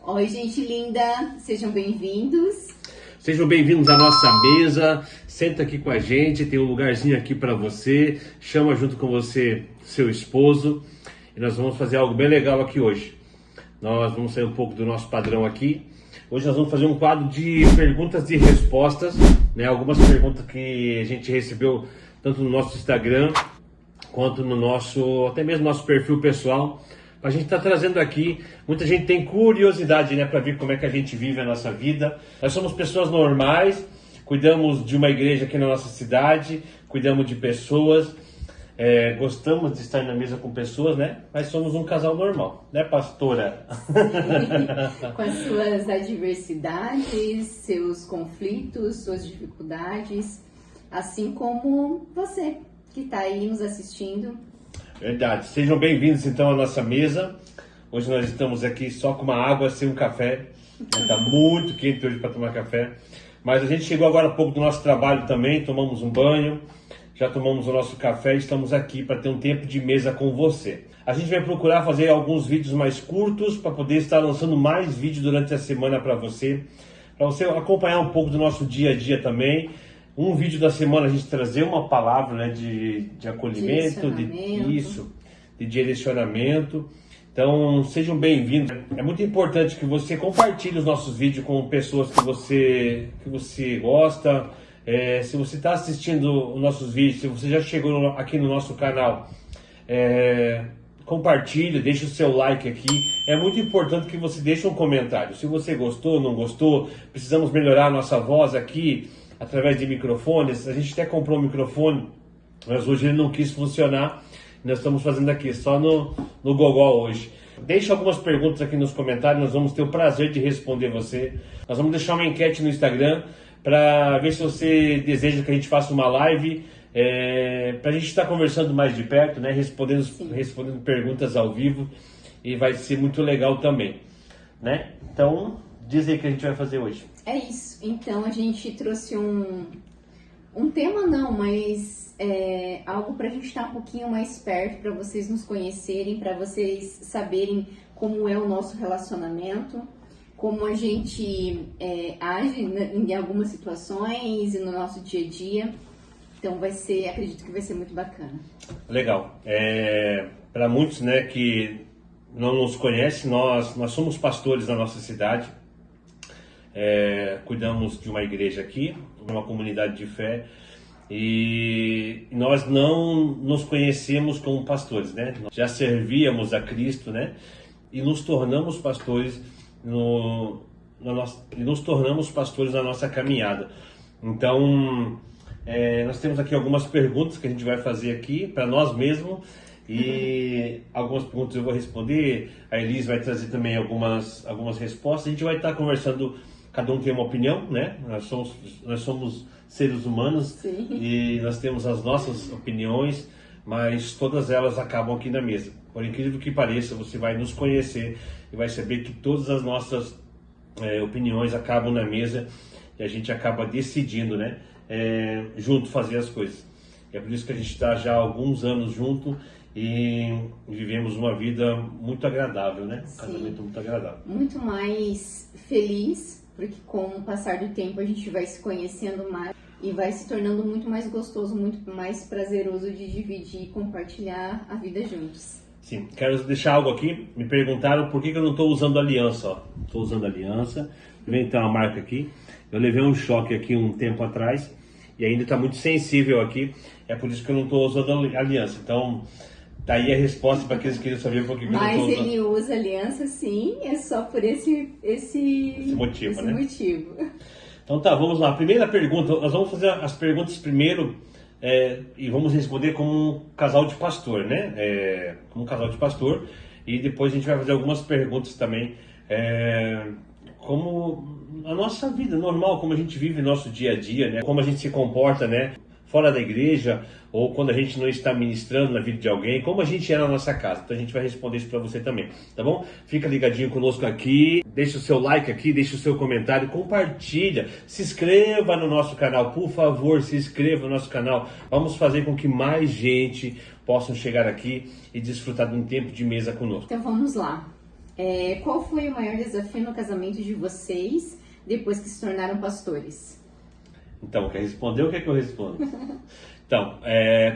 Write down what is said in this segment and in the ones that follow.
Oi, gente linda, sejam bem-vindos. Sejam bem-vindos à nossa mesa. Senta aqui com a gente, tem um lugarzinho aqui para você. Chama junto com você seu esposo e nós vamos fazer algo bem legal aqui hoje. Nós vamos sair um pouco do nosso padrão aqui. Hoje nós vamos fazer um quadro de perguntas e respostas, né? Algumas perguntas que a gente recebeu tanto no nosso Instagram quanto no nosso, até mesmo nosso perfil pessoal. A gente está trazendo aqui, muita gente tem curiosidade, né, para ver como é que a gente vive a nossa vida. Nós somos pessoas normais, cuidamos de uma igreja aqui na nossa cidade, cuidamos de pessoas, gostamos de estar na mesa com pessoas, né? Mas somos um casal normal, né, pastora? Com as suas adversidades, seus conflitos, suas dificuldades, assim como você que está aí nos assistindo. Verdade. Sejam bem-vindos então à nossa mesa. Hoje nós estamos aqui só com uma água, sem um café. Está muito quente hoje para tomar café. Mas a gente chegou agora há pouco do nosso trabalho também, tomamos um banho, já tomamos o nosso café e estamos aqui para ter um tempo de mesa com você. A gente vai procurar fazer alguns vídeos mais curtos para poder estar lançando mais vídeos durante a semana para você acompanhar um pouco do nosso dia a dia também. Um vídeo da semana a gente trazer uma palavra, né, de acolhimento, de direcionamento. Então sejam bem-vindos. É muito importante que você compartilhe os nossos vídeos com pessoas que você gosta. Se você está assistindo os nossos vídeos, se você já chegou aqui no nosso canal, compartilhe, deixe o seu like aqui. É muito importante que você deixe um comentário. Se você gostou, não gostou, precisamos melhorar a nossa voz aqui através de microfones. A gente até comprou um microfone, mas hoje ele não quis funcionar. Nós estamos fazendo aqui só no Gogol hoje. Deixe algumas perguntas aqui nos comentários, nós vamos ter o prazer de responder você. Nós vamos deixar uma enquete no Instagram para ver se você deseja que a gente faça uma live, para a gente estar conversando mais de perto, né? Respondendo perguntas ao vivo, e vai ser muito legal também, né? Então, diz aí o que a gente vai fazer hoje. É isso. Então a gente trouxe um tema não, mas algo para a gente estar um pouquinho mais perto, para vocês nos conhecerem, para vocês saberem como é o nosso relacionamento, como a gente age em algumas situações e no nosso dia a dia. Então acredito que vai ser muito bacana. Legal. Para muitos, né, que não nos conhecem, nós somos pastores na nossa cidade. Cuidamos de uma igreja aqui, uma comunidade de fé, e nós não nos conhecemos como pastores, né? Nós já servíamos a Cristo, né? E nos tornamos pastores na nossa caminhada. Então, nós temos aqui algumas perguntas que a gente vai fazer aqui para nós mesmos. E algumas perguntas eu vou responder, a Elis vai trazer também algumas respostas. A gente vai estar conversando, cada um tem uma opinião, né? Nós somos seres humanos. Sim. E nós temos as nossas opiniões, mas todas elas acabam aqui na mesa. Por incrível que pareça, você vai nos conhecer e vai saber que todas as nossas opiniões acabam na mesa e a gente acaba decidindo, né? Junto fazer as coisas. É por isso que a gente está já há alguns anos junto e vivemos uma vida muito agradável, né? Um casamento muito agradável. Muito mais feliz, porque com o passar do tempo a gente vai se conhecendo mais e vai se tornando muito mais gostoso, muito mais prazeroso de dividir e compartilhar a vida juntos. Sim, quero deixar algo aqui. Me perguntaram por que eu não estou usando aliança. Ó, estou usando aliança. Vem então a marca aqui. Eu levei um choque aqui um tempo atrás e ainda está muito sensível aqui. É por isso que eu não estou usando aliança. Então, tá aí a resposta para aqueles que queriam saber por que eu não estou usando. Mas ele usa aliança, sim, é só por esse motivo, né? motivo. Então tá, vamos lá. Primeira pergunta, nós vamos fazer as perguntas primeiro e vamos responder como um casal de pastor, né? Como um casal de pastor, e depois a gente vai fazer algumas perguntas também, como a nossa vida normal, como a gente vive nosso dia a dia, né? Como a gente se comporta, né? Fora da igreja, ou quando a gente não está ministrando na vida de alguém, como a gente é na nossa casa. Então a gente vai responder isso para você também, tá bom? Fica ligadinho conosco aqui, deixa o seu like aqui, deixa o seu comentário, compartilha, se inscreva no nosso canal, por favor, se inscreva no nosso canal. Vamos fazer com que mais gente possa chegar aqui e desfrutar de um tempo de mesa conosco. Então vamos lá. Qual foi o maior desafio no casamento de vocês depois que se tornaram pastores? Então, quer responder ou quer que eu responda? Então,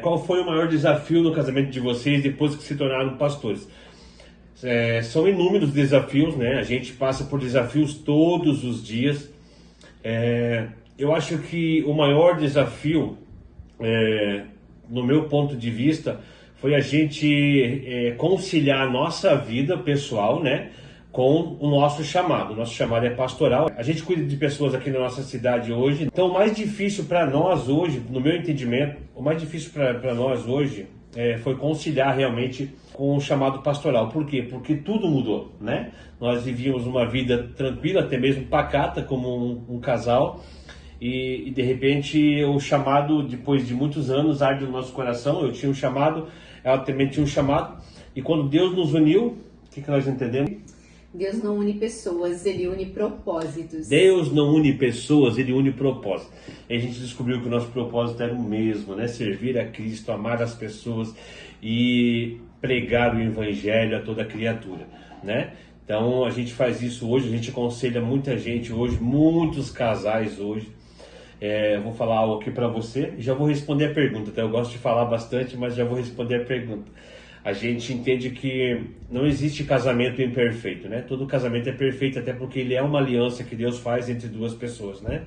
qual foi o maior desafio no casamento de vocês depois que se tornaram pastores? São inúmeros desafios, né? A gente passa por desafios todos os dias. Eu acho que o maior desafio, no meu ponto de vista, foi a gente conciliar a nossa vida pessoal, né, com o nosso chamado. O nosso chamado é pastoral. A gente cuida de pessoas aqui na nossa cidade hoje. Então, o mais difícil para nós hoje, no meu entendimento, o mais difícil para nós hoje foi conciliar realmente com o chamado pastoral. Por quê? Porque tudo mudou, né? Nós vivíamos uma vida tranquila, até mesmo pacata, como um casal. E de repente o chamado, depois de muitos anos, arde no nosso coração. Eu tinha um chamado, ela também tinha um chamado. E quando Deus nos uniu, o que nós entendemos? Deus não une pessoas, Ele une propósitos. Deus não une pessoas, Ele une propósitos. E a gente descobriu que o nosso propósito era o mesmo, né? Servir a Cristo, amar as pessoas e pregar o Evangelho a toda criatura, né? Então a gente faz isso hoje, a gente aconselha muita gente hoje, muitos casais hoje. Vou falar algo aqui para você e já vou responder a pergunta, tá? Eu gosto de falar bastante, mas já vou responder a pergunta. A gente entende que não existe casamento imperfeito, né? Todo casamento é perfeito, até porque ele é uma aliança que Deus faz entre duas pessoas, né?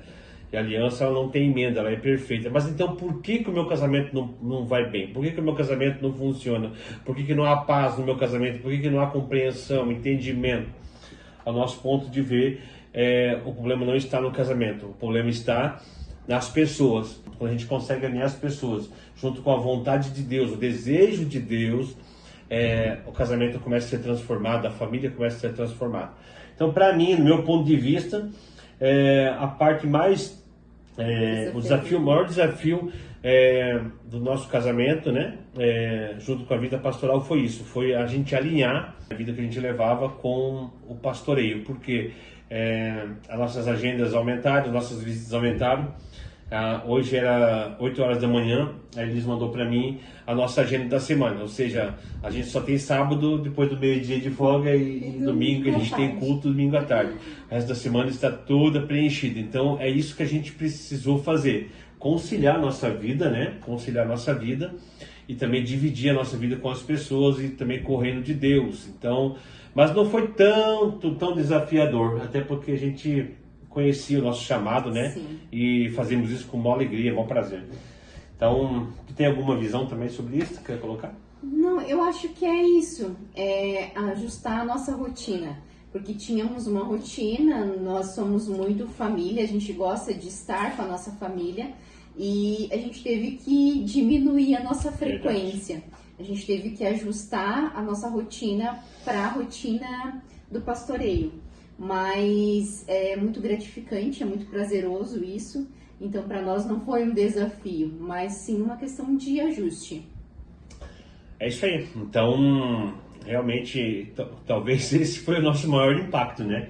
E a aliança, ela não tem emenda, ela é perfeita. Mas então por que o meu casamento não vai bem? Por que o meu casamento não funciona? Por que não há paz no meu casamento? Por que não há compreensão, entendimento? Ao nosso ponto de ver, o problema não está no casamento, o problema está nas pessoas. Quando a gente consegue alinhar as pessoas junto com a vontade de Deus, o desejo de Deus, o casamento começa a ser transformado, a família começa a ser transformada. Então, para mim, no meu ponto de vista, a parte mais, o maior desafio do nosso casamento, né, junto com a vida pastoral, foi isso, foi a gente alinhar a vida que a gente levava com o pastoreio, porque as nossas agendas aumentaram, as nossas visitas aumentaram. Hoje era 8 horas da manhã, aí eles mandou para mim a nossa agenda da semana, ou seja, a gente só tem sábado depois do meio-dia de folga e domingo a gente tem culto domingo à tarde. O resto da semana está toda preenchida, então é isso que a gente precisou fazer, conciliar a nossa vida, né? Conciliar a nossa vida e também dividir a nossa vida com as pessoas e também com o reino de Deus. Então, mas não foi tão desafiador, até porque a gente conhecia o nosso chamado, né? Sim. E fazemos isso com maior alegria, maior prazer. Então, tu tem alguma visão também sobre isso? Quer colocar? Não, eu acho que é isso, ajustar a nossa rotina, porque tínhamos uma rotina, nós somos muito família, a gente gosta de estar com a nossa família e a gente teve que diminuir a nossa frequência. Verdade. A gente teve que ajustar a nossa rotina para a rotina do pastoreio. Mas é muito gratificante, é muito prazeroso isso. Então, para nós não foi um desafio, mas sim uma questão de ajuste. É isso aí. Então, realmente, talvez esse foi o nosso maior impacto, né?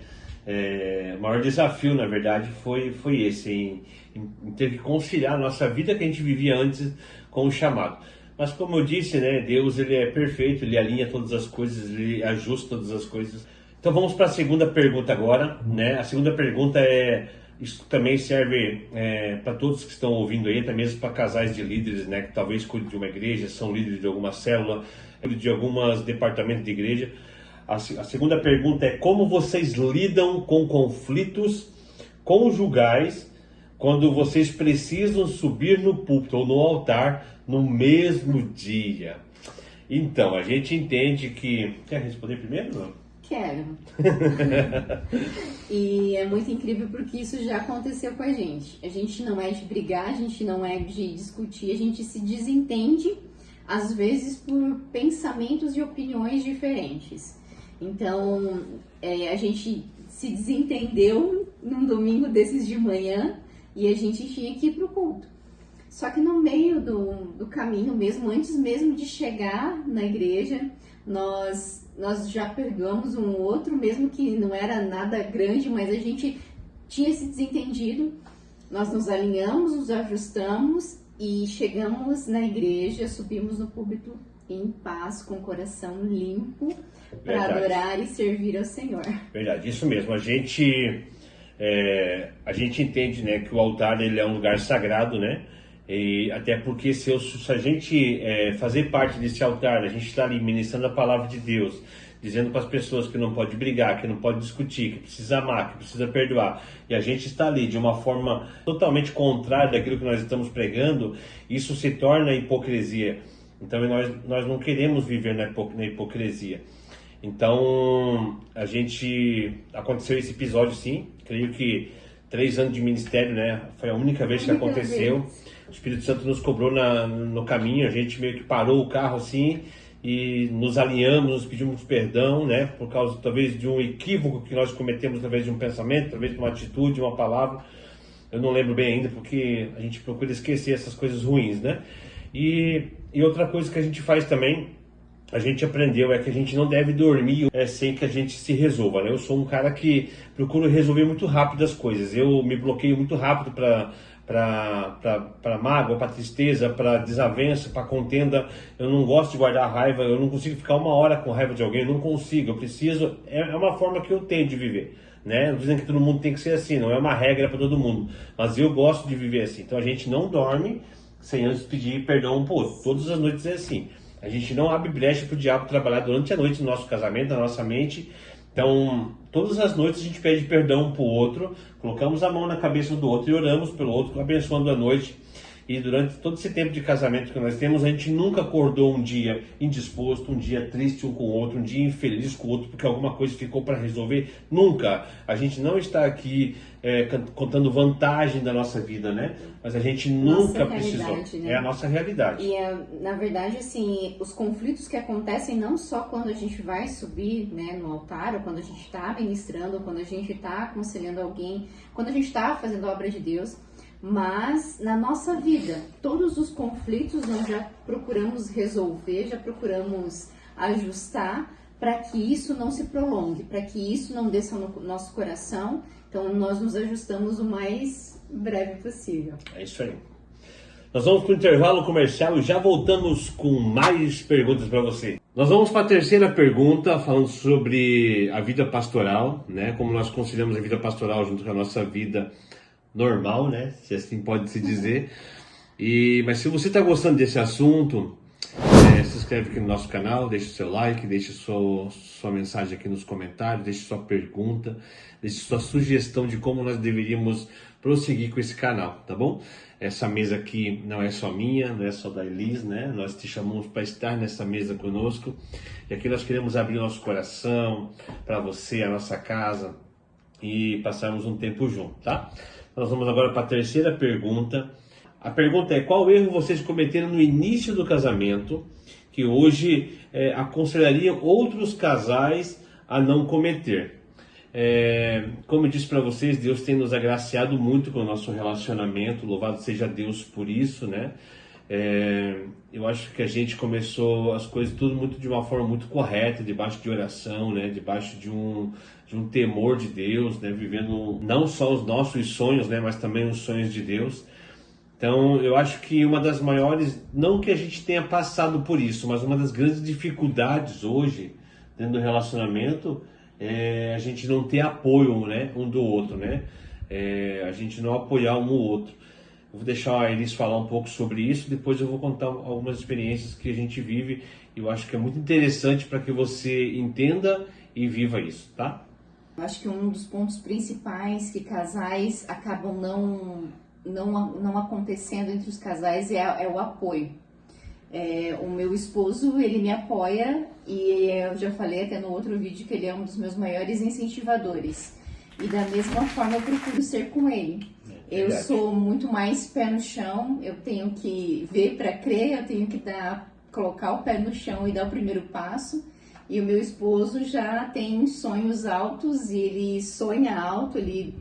O maior desafio, na verdade, foi esse, em ter que conciliar a nossa vida que a gente vivia antes com o chamado. Mas como eu disse, né, Deus, ele é perfeito, ele alinha todas as coisas, ele ajusta todas as coisas. Então vamos para a segunda pergunta agora, né? A segunda pergunta isso também serve para todos que estão ouvindo aí, até mesmo para casais de líderes, né? Que talvez cuidem de uma igreja, são líderes de alguma célula, de alguns departamentos de igreja. A segunda pergunta é: como vocês lidam com conflitos conjugais quando vocês precisam subir no púlpito ou no altar no mesmo dia? Então, a gente entende que... Quer responder primeiro, não? Quero. E é muito incrível porque isso já aconteceu com a gente. A gente não é de brigar, a gente não é de discutir, a gente se desentende, às vezes, por pensamentos e opiniões diferentes. Então, a gente se desentendeu num domingo desses de manhã e a gente tinha que ir pro culto. Só que no meio do caminho mesmo, antes mesmo de chegar na igreja, nós já perdoamos um outro, mesmo que não era nada grande, mas a gente tinha se desentendido. Nós nos alinhamos, nos ajustamos e chegamos na igreja, subimos no púlpito em paz, com o coração limpo, para Verdade. adorar e servir ao Senhor. Verdade, isso mesmo. A gente entende, né, que o altar ele é um lugar sagrado, né? E até porque se a gente fazer parte desse altar, a gente está ali ministrando a palavra de Deus, dizendo para as pessoas que não pode brigar, que não pode discutir, que precisa amar, que precisa perdoar, e a gente está ali de uma forma totalmente contrária daquilo que nós estamos pregando, isso se torna hipocrisia. Então nós não queremos viver na hipocrisia. Então aconteceu esse episódio, sim. Creio que 3 anos de ministério, né? Foi a única vez que aconteceu. O Espírito Santo nos cobrou no caminho. A gente meio que parou o carro assim e nos alinhamos, nos pedimos perdão, né? Por causa talvez de um equívoco que nós cometemos, através de um pensamento, através de uma atitude, uma palavra. Eu não lembro bem ainda, porque a gente procura esquecer essas coisas ruins, né? E outra coisa que a gente faz também, a gente aprendeu, é que a gente não deve dormir sem que a gente se resolva, né? Eu sou um cara que procuro resolver muito rápido as coisas. Eu me bloqueio muito rápido para mágoa, para tristeza, para desavença, para contenda. Eu não gosto de guardar raiva, eu não consigo ficar 1 hora com raiva de alguém, eu não consigo. Eu preciso, é uma forma que eu tenho de viver, né? Não dizem que todo mundo tem que ser assim, não é uma regra para todo mundo, mas eu gosto de viver assim. Então a gente não dorme sem antes pedir perdão um pro outro. Todas as noites é assim. A gente não abre brecha para o diabo trabalhar durante a noite no nosso casamento, na nossa mente. Então, todas as noites a gente pede perdão um para o outro, colocamos a mão na cabeça do outro e oramos pelo outro, abençoando a noite. E durante todo esse tempo de casamento que nós temos, a gente nunca acordou um dia indisposto, um dia triste um com o outro, um dia infeliz com o outro, porque alguma coisa ficou para resolver. Nunca. A gente não está aqui contando vantagem da nossa vida, né? Mas a gente nunca precisou. Né? É a nossa realidade. E, na verdade, assim, os conflitos que acontecem não só quando a gente vai subir, né, no altar, ou quando a gente está ministrando, ou quando a gente está aconselhando alguém, quando a gente está fazendo a obra de Deus, mas na nossa vida, todos os conflitos nós já procuramos resolver, já procuramos ajustar para que isso não se prolongue, para que isso não desça no nosso coração. Então nós nos ajustamos o mais breve possível. É isso aí. Nós vamos para o intervalo comercial e já voltamos com mais perguntas para você. Nós vamos para a terceira pergunta, falando sobre a vida pastoral, né? Como nós conciliamos a vida pastoral junto com a nossa vida normal, né? Se assim pode se dizer. Mas se você está gostando desse assunto, se inscreve aqui no nosso canal, deixe o seu like, deixe sua mensagem aqui nos comentários, deixe sua pergunta, deixe sua sugestão de como nós deveríamos prosseguir com esse canal, tá bom? Essa mesa aqui não é só minha, não é só da Elis, né? Nós te chamamos para estar nessa mesa conosco e aqui nós queremos abrir o nosso coração para você, a nossa casa e passarmos um tempo junto, tá? Nós vamos agora para a terceira pergunta. A pergunta é: qual erro vocês cometeram no início do casamento que hoje aconselhariam outros casais a não cometer? Como eu disse para vocês, Deus tem nos agraciado muito com o nosso relacionamento, louvado seja Deus por isso, né? Eu acho que a gente começou as coisas tudo de uma forma muito correta, debaixo de oração, né? Debaixo de um temor de Deus, né? Vivendo não só os nossos sonhos, né? Mas também os sonhos de Deus. Então eu acho que uma das maiores, não que a gente tenha passado por isso, mas uma das grandes dificuldades hoje dentro do relacionamento é a gente não ter apoio, né? Um do outro, né? A gente não apoiar um o outro. Eu vou deixar a Elis falar um pouco sobre isso, depois eu vou contar algumas experiências que a gente vive. Eu acho que é muito interessante para que você entenda e viva isso, tá? Eu acho que um dos pontos principais que casais acabam não acontecendo entre os casais é o apoio. O meu esposo, ele me apoia e eu já falei até no outro vídeo que ele é um dos meus maiores incentivadores. E da mesma forma eu procuro ser com ele. Eu sou muito mais pé no chão, eu tenho que ver para crer, eu tenho que colocar o pé no chão e dar o primeiro passo. E o meu esposo já tem sonhos altos e ele sonha alto, ele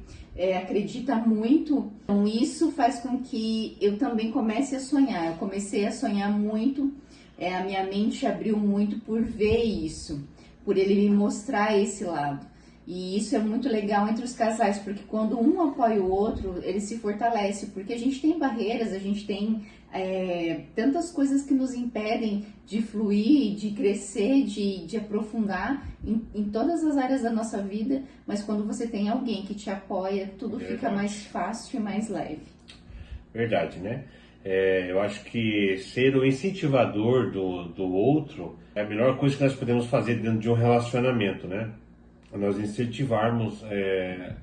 acredita muito. Então isso faz com que eu também comece a sonhar. Eu comecei a sonhar muito, a minha mente abriu muito por ver isso, por ele me mostrar esse lado. E isso é muito legal entre os casais, porque quando um apoia o outro, ele se fortalece, porque a gente tem barreiras, a gente tem tantas coisas que nos impedem de fluir, de crescer, de aprofundar em todas as áreas da nossa vida, mas quando você tem alguém que te apoia, tudo fica mais fácil e mais leve. Verdade, né? Eu acho que ser o incentivador do outro é a melhor coisa que nós podemos fazer dentro de um relacionamento, né? Nós incentivarmos,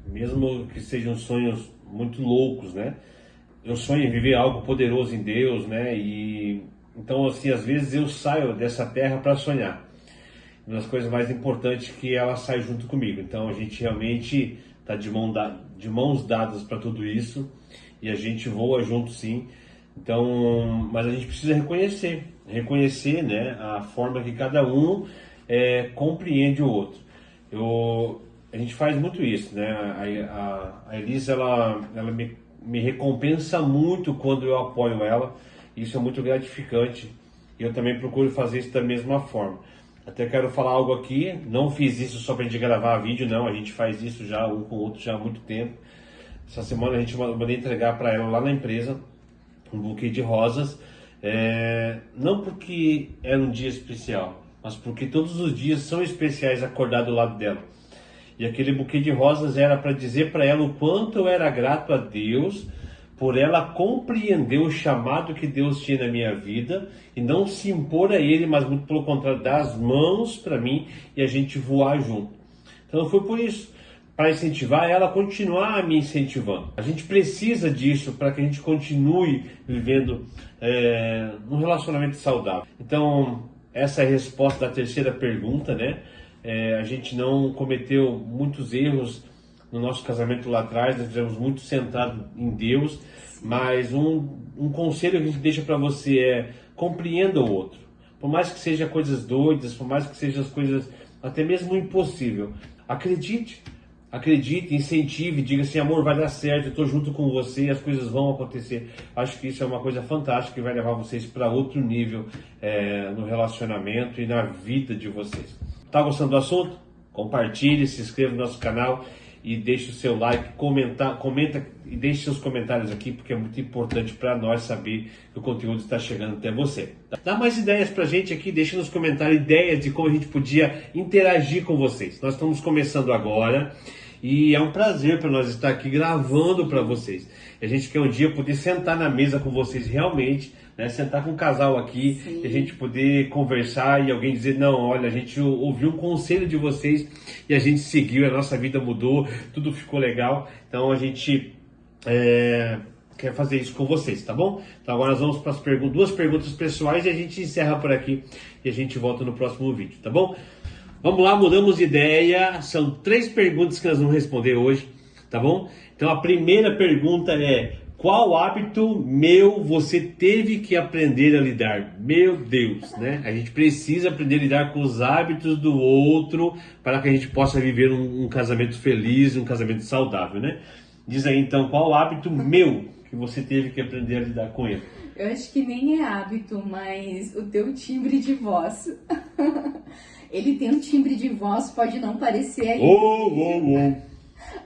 mesmo que sejam sonhos muito loucos, né? Eu sonho em viver algo poderoso em Deus, né? E então, assim, às vezes eu saio dessa terra para sonhar. Uma das coisas mais importantes é que ela sai junto comigo. Então, a gente realmente está de mãos dadas para tudo isso e a gente voa junto, sim. Então, mas a gente precisa reconhecer, né, a forma que cada um compreende o outro. A gente faz muito isso, né? A Elisa, ela me recompensa muito quando eu apoio ela. Isso é muito gratificante. E eu também procuro fazer isso da mesma forma. Até quero falar algo aqui. Não fiz isso só para a gente gravar vídeo, não. A gente faz isso já um com o outro já há muito tempo. Essa semana a gente mandei entregar para ela lá na empresa um buquê de rosas. Não porque era um dia especial, mas porque todos os dias são especiais acordar do lado dela. E aquele buquê de rosas era para dizer para ela o quanto eu era grato a Deus por ela compreender o chamado que Deus tinha na minha vida e não se impor a Ele, mas muito pelo contrário, dar as mãos para mim e a gente voar junto. Então foi por isso, para incentivar ela a continuar me incentivando. A gente precisa disso para que a gente continue vivendo um relacionamento saudável. Então, essa é a resposta da terceira pergunta, né? A gente não cometeu muitos erros no nosso casamento lá atrás, nós fizemos muito centrado em Deus, mas um conselho que a gente deixa para você é: compreenda o outro. Por mais que seja coisas doidas, por mais que sejam as coisas até mesmo impossível, acredite, incentive, diga assim: amor, vai dar certo, eu estou junto com você, as coisas vão acontecer. Acho que isso é uma coisa fantástica que vai levar vocês para outro nível no relacionamento e na vida de vocês. Tá gostando do assunto? Compartilhe, se inscreva no nosso canal e deixe o seu like, comenta e deixe seus comentários aqui, porque é muito importante para nós saber que o conteúdo está chegando até você. Dá mais ideias pra gente aqui, deixe nos comentários ideias de como a gente podia interagir com vocês. Nós estamos começando agora e é um prazer para nós estar aqui gravando para vocês. A gente quer um dia poder sentar na mesa com vocês realmente, né? Sentar com um casal aqui, e a gente poder conversar e alguém dizer: não, olha, a gente ouviu um conselho de vocês e a gente seguiu, a nossa vida mudou, tudo ficou legal. Então a gente quer fazer isso com vocês, tá bom? Então agora nós vamos para as duas perguntas pessoais e a gente encerra por aqui e a gente volta no próximo vídeo, tá bom? Vamos lá, mudamos de ideia. São 3 perguntas que nós vamos responder hoje, tá bom? Então a primeira pergunta é: qual hábito meu você teve que aprender a lidar? Meu Deus, né? A gente precisa aprender a lidar com os hábitos do outro para que a gente possa viver um casamento feliz, um casamento saudável, né? Diz aí então, qual hábito meu que você teve que aprender a lidar com ele? Eu acho que nem é hábito, mas o teu timbre de voz. Ele tem um timbre de voz, pode não parecer aí.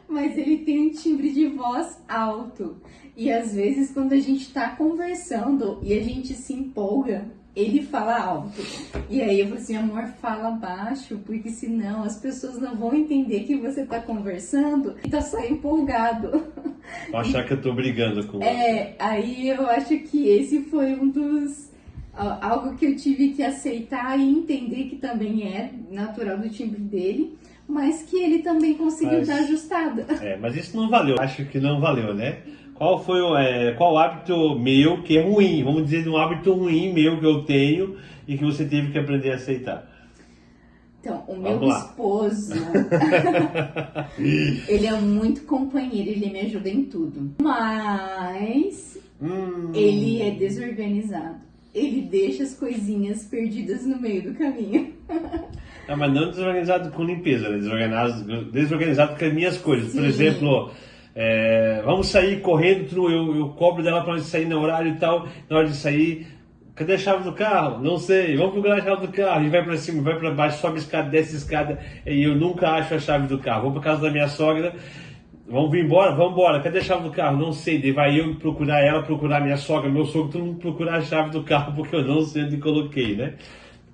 Mas ele tem um timbre de voz alto. E às vezes quando a gente está conversando e a gente se empolga, ele fala alto. E aí eu falo assim: amor, fala baixo, porque senão as pessoas não vão entender que você está conversando e tá só empolgado. Vou achar que eu tô brigando com você. Aí eu acho que esse foi algo que eu tive que aceitar e entender que também é natural do timbre dele, mas que ele também conseguiu dar ajustada. Mas isso não valeu, acho que não valeu, né? Qual hábito meu que é ruim? Vamos dizer, um hábito ruim meu que eu tenho e que você teve que aprender a aceitar. Então, o meu esposo, ele é muito companheiro, ele me ajuda em tudo. Mas ele é desorganizado. Ele deixa as coisinhas perdidas no meio do caminho. Mas não desorganizado com limpeza, né? Desorganizado com as minhas coisas. Sim. Por exemplo, vamos sair correndo, eu cobro dela para sair no horário e tal. Na hora de sair, cadê a chave do carro? Não sei, vamos procurar a chave do carro. A gente vai pra cima, vai pra baixo, sobe a escada, desce a escada e eu nunca acho a chave do carro. Vou pra casa da minha sogra, vamos vir embora? Vamos embora. Cadê a chave do carro? Não sei. Daí vai eu procurar ela, procurar minha sogra, meu sogro, todo mundo procurar a chave do carro porque eu não sei onde coloquei, né?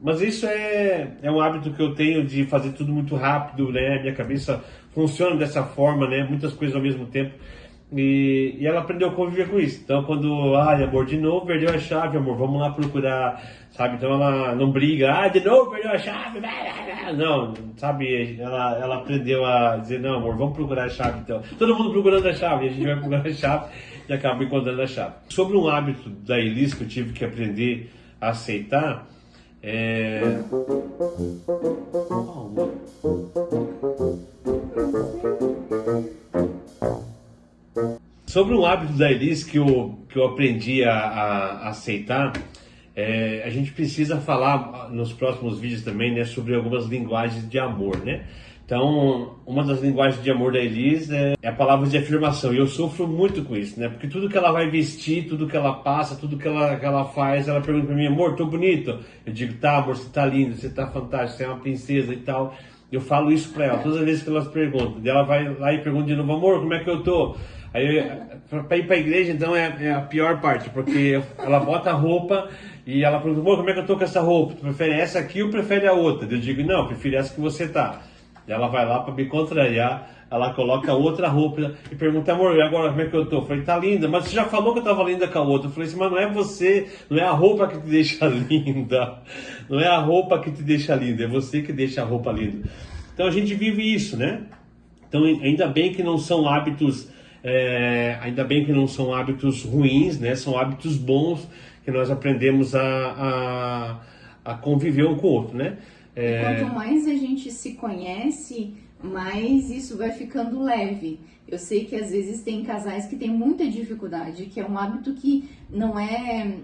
Mas isso é um hábito que eu tenho de fazer tudo muito rápido, né? Minha cabeça funciona dessa forma, né? Muitas coisas ao mesmo tempo. E ela aprendeu a conviver com isso. Então, quando, ai, amor, de novo perdeu a chave, amor, vamos lá procurar, sabe? Então, ela não briga, de novo perdeu a chave, não, sabe? Ela aprendeu a dizer, não, amor, vamos procurar a chave, então. Todo mundo procurando a chave, e a gente vai procurar a chave e acaba encontrando a chave. Sobre um hábito da Elis que eu tive que aprender a aceitar, sobre um hábito da Elis que eu aprendi a aceitar, a gente precisa falar nos próximos vídeos também, né, sobre algumas linguagens de amor, né? Então, uma das linguagens de amor da Elis é a palavra de afirmação. E eu sofro muito com isso, né? Porque tudo que ela vai vestir, tudo que ela passa, tudo que ela faz, ela pergunta pra mim, amor, tô bonito? Eu digo, tá, amor, você tá lindo, você tá fantástico, você é uma princesa e tal. Eu falo isso pra ela, todas as vezes que elas perguntam. E ela vai lá e pergunta de novo, amor, como é que eu tô? Aí, pra ir pra igreja, então, é a pior parte, porque ela bota a roupa e ela pergunta, amor, como é que eu tô com essa roupa? Tu prefere essa aqui ou prefere a outra? Eu digo, não, eu prefiro essa que você tá. E ela vai lá para me contrariar, ela coloca outra roupa e pergunta, amor, e agora como é que eu tô? Eu falei, tá linda, mas você já falou que eu tava linda com a outra. Eu falei assim, mas não é você, não é a roupa que te deixa linda, não é a roupa que te deixa linda, é você que deixa a roupa linda. Então a gente vive isso, né? Então ainda bem que não são hábitos, ainda bem que não são hábitos ruins, né? São hábitos bons que nós aprendemos a conviver um com o outro, né? E quanto mais a gente se conhece, mais isso vai ficando leve. Eu sei que às vezes tem casais que têm muita dificuldade, que é um hábito que não é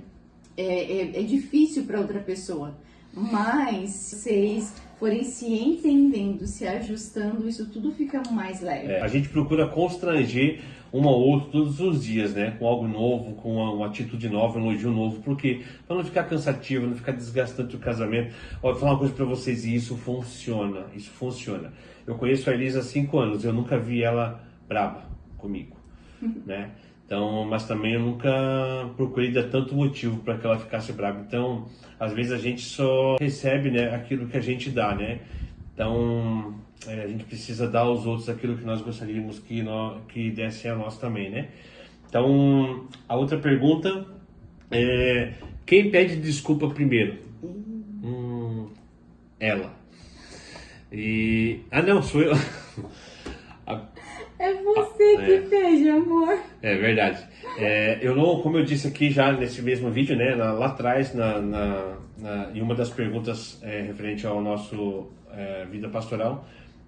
difícil para outra pessoa. Mas se vocês forem se entendendo, se ajustando, isso tudo fica mais leve. A gente procura constranger um ao outro todos os dias, né? Com algo novo, com uma atitude nova, um elogio novo, porque para não ficar cansativo, não ficar desgastante o casamento. Ó, vou falar uma coisa para vocês, e isso funciona, isso funciona. Eu conheço a Elisa há 5 anos, eu nunca vi ela brava comigo, né? Então, mas também eu nunca procurei dar tanto motivo para que ela ficasse brava. Então, às vezes a gente só recebe, né, aquilo que a gente dá, né? Então, a gente precisa dar aos outros aquilo que nós gostaríamos que desse a nós também, né? Então, a outra pergunta é: quem pede desculpa primeiro? Ela. Não, sou eu. É você que pede, amor. É verdade. Eu não, como eu disse aqui já nesse mesmo vídeo, né, lá atrás, em uma das perguntas referente ao nosso vida pastoral,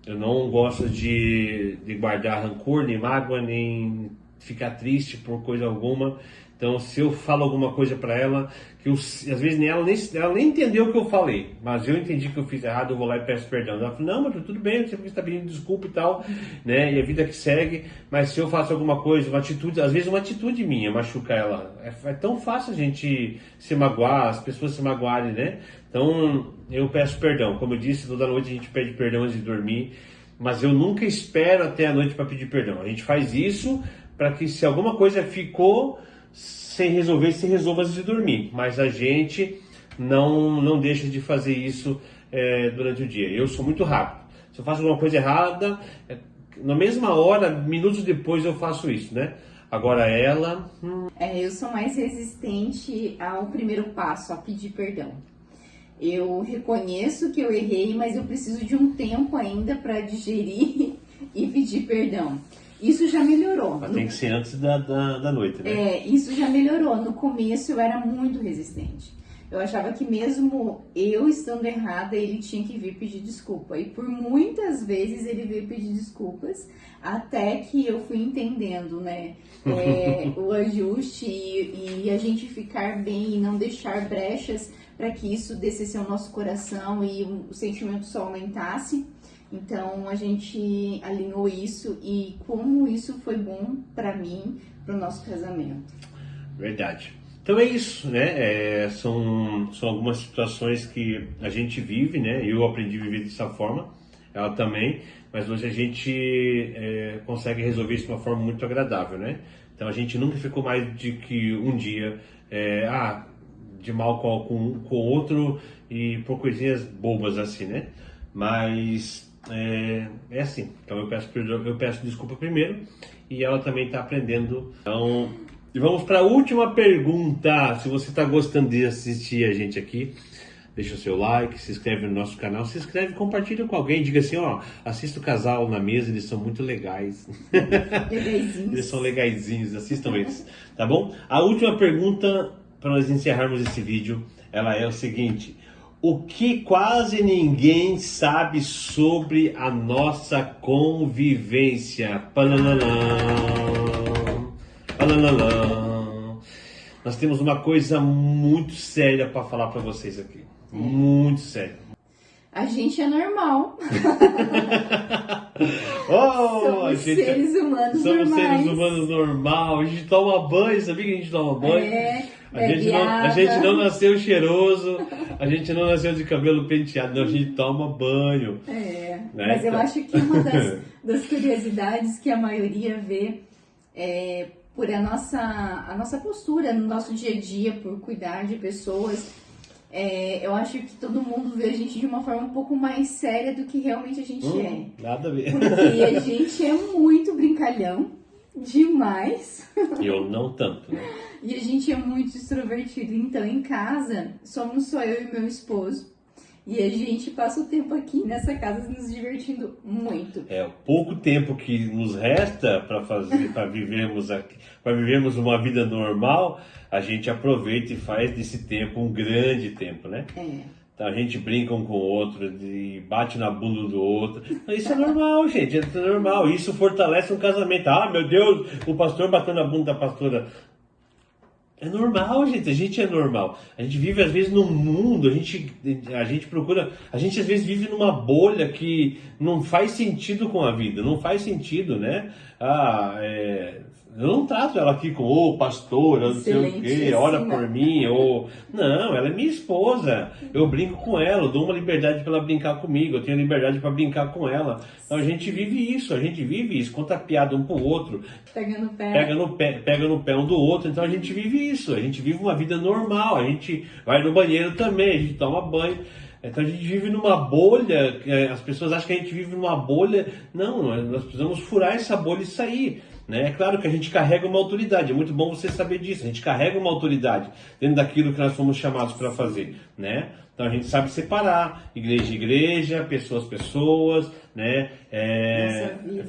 eu não gosto de guardar rancor, nem mágoa, nem ficar triste por coisa alguma. Então, se eu falo alguma coisa para ela, que às vezes ela nem entendeu o que eu falei, mas eu entendi que eu fiz errado, eu vou lá e peço perdão. Ela falou, não, mas tudo bem, você está pedindo desculpa e tal, né? E a vida que segue, mas se eu faço alguma coisa, uma atitude, às vezes uma atitude minha machuca ela. É tão fácil a gente se magoar, as pessoas se magoarem, né? Então, eu peço perdão. Como eu disse, toda noite a gente pede perdão antes de dormir, mas eu nunca espero até a noite para pedir perdão. A gente faz isso para que se alguma coisa ficou sem resolver, se resolva antes de dormir. Mas a gente não deixa de fazer isso durante o dia. Eu sou muito rápido. Se eu faço alguma coisa errada, na mesma hora, minutos depois eu faço isso, né? Agora ela... Eu sou mais resistente ao primeiro passo, a pedir perdão. Eu reconheço que eu errei, mas eu preciso de um tempo ainda para digerir e pedir perdão. Isso já melhorou. Mas tem que ser antes da noite, né? Isso já melhorou. No começo eu era muito resistente. Eu achava que mesmo eu estando errada, ele tinha que vir pedir desculpa. E por muitas vezes ele veio pedir desculpas, até que eu fui entendendo, né? O ajuste e a gente ficar bem e não deixar brechas para que isso descesse ao nosso coração e o sentimento só aumentasse. Então a gente alinhou isso e como isso foi bom para mim, para o nosso casamento. Verdade. Então é isso, né? São algumas situações que a gente vive, né? Eu aprendi a viver dessa forma, ela também, mas hoje a gente consegue resolver isso de uma forma muito agradável, né? Então a gente nunca ficou mais de que um dia de mal com o outro e por coisinhas bobas assim, né? Mas é assim. Então eu peço desculpa primeiro e ela também está aprendendo. Então, e vamos para a última pergunta. Se você está gostando de assistir a gente aqui, deixa o seu like, se inscreve no nosso canal, se inscreve, compartilha com alguém, diga assim, ó, assista o Casal na Mesa, eles são muito legais. Eles são legaizinhos, assistam eles, tá bom? A última pergunta para nós encerrarmos esse vídeo, ela é o seguinte: o que quase ninguém sabe sobre a nossa convivência? Nós temos uma coisa muito séria para falar para vocês aqui. Muito séria. A gente é normal. Somos seres humanos normais. Somos seres humanos normal. A gente toma banho, sabia que a gente toma banho? A gente não nasceu cheiroso, a gente não nasceu de cabelo penteado, não, a gente toma banho. Né? Mas eu acho que uma das curiosidades que a maioria vê por a nossa postura no nosso dia a dia, por cuidar de pessoas, eu acho que todo mundo vê a gente de uma forma um pouco mais séria do que realmente a gente é. Nada a ver. Porque a gente é muito brincalhão, demais. Eu não tanto, né? E a gente é muito extrovertido. Então, em casa, somos só eu e meu esposo. E a gente passa o tempo aqui nessa casa nos divertindo muito. O pouco tempo que nos resta para vivermos uma vida normal, a gente aproveita e faz desse tempo um grande tempo, né? Então a gente brinca um com o outro, bate na bunda do outro. Isso é normal, gente, é normal. Isso fortalece um casamento. Ah, meu Deus, o pastor bateu na bunda da pastora. É normal, gente, a gente é normal. A gente vive às vezes num mundo, a gente procura, a gente às vezes vive numa bolha que não faz sentido com a vida, não faz sentido, né? Eu não trato ela aqui como, pastora, não sei o quê, ora por mim, Não, ela é minha esposa. Eu brinco com ela, eu dou uma liberdade para ela brincar comigo, eu tenho liberdade para brincar com ela. Então a gente vive isso, conta piada um pro outro. Pega no pé um do outro, então a gente vive isso, a gente vive uma vida normal, a gente vai no banheiro também, a gente toma banho. Então a gente vive numa bolha, as pessoas acham que a gente vive numa bolha. Não, nós precisamos furar essa bolha e sair. Né? É claro que a gente carrega uma autoridade, é muito bom você saber disso, a gente carrega uma autoridade dentro daquilo que nós fomos chamados para fazer, né? Então a gente sabe separar igreja, pessoas, né?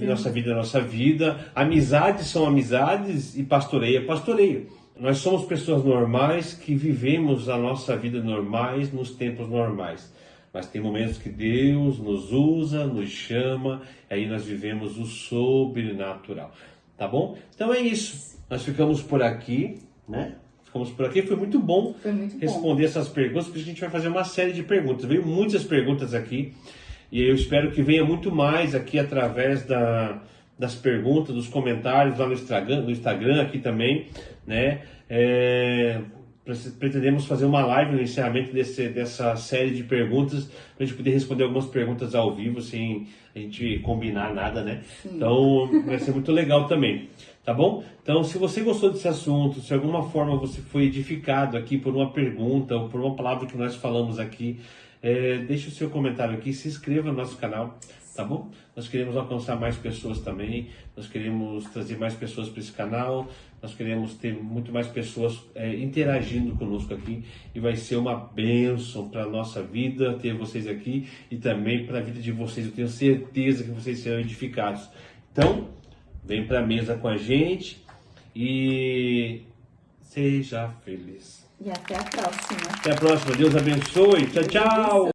Nossa vida, amizades são amizades e pastoreio é pastoreio. Nós somos pessoas normais que vivemos a nossa vida normais nos tempos normais. Mas tem momentos que Deus nos usa, nos chama, e aí nós vivemos o sobrenatural. Tá bom? Então é isso. Nós ficamos por aqui, né? Foi muito bom responder essas perguntas, porque a gente vai fazer uma série de perguntas. Veio muitas perguntas aqui, e eu espero que venha muito mais aqui através das perguntas, dos comentários lá no Instagram aqui também, né? Pretendemos fazer uma live no encerramento dessa série de perguntas, para a gente poder responder algumas perguntas ao vivo, sem a gente combinar nada, né? Sim. Então vai ser muito legal também, tá bom? Então, se você gostou desse assunto, se de alguma forma você foi edificado aqui por uma pergunta ou por uma palavra que nós falamos aqui, deixe o seu comentário aqui, se inscreva no nosso canal, tá bom? Nós queremos alcançar mais pessoas também, nós queremos trazer mais pessoas para esse canal, nós queremos ter muito mais pessoas interagindo conosco aqui, e vai ser uma bênção para a nossa vida ter vocês aqui e também para a vida de vocês. Eu tenho certeza que vocês serão edificados. Então, vem para a mesa com a gente e seja feliz. E até a próxima. Até a próxima. Deus abençoe. Tchau, tchau.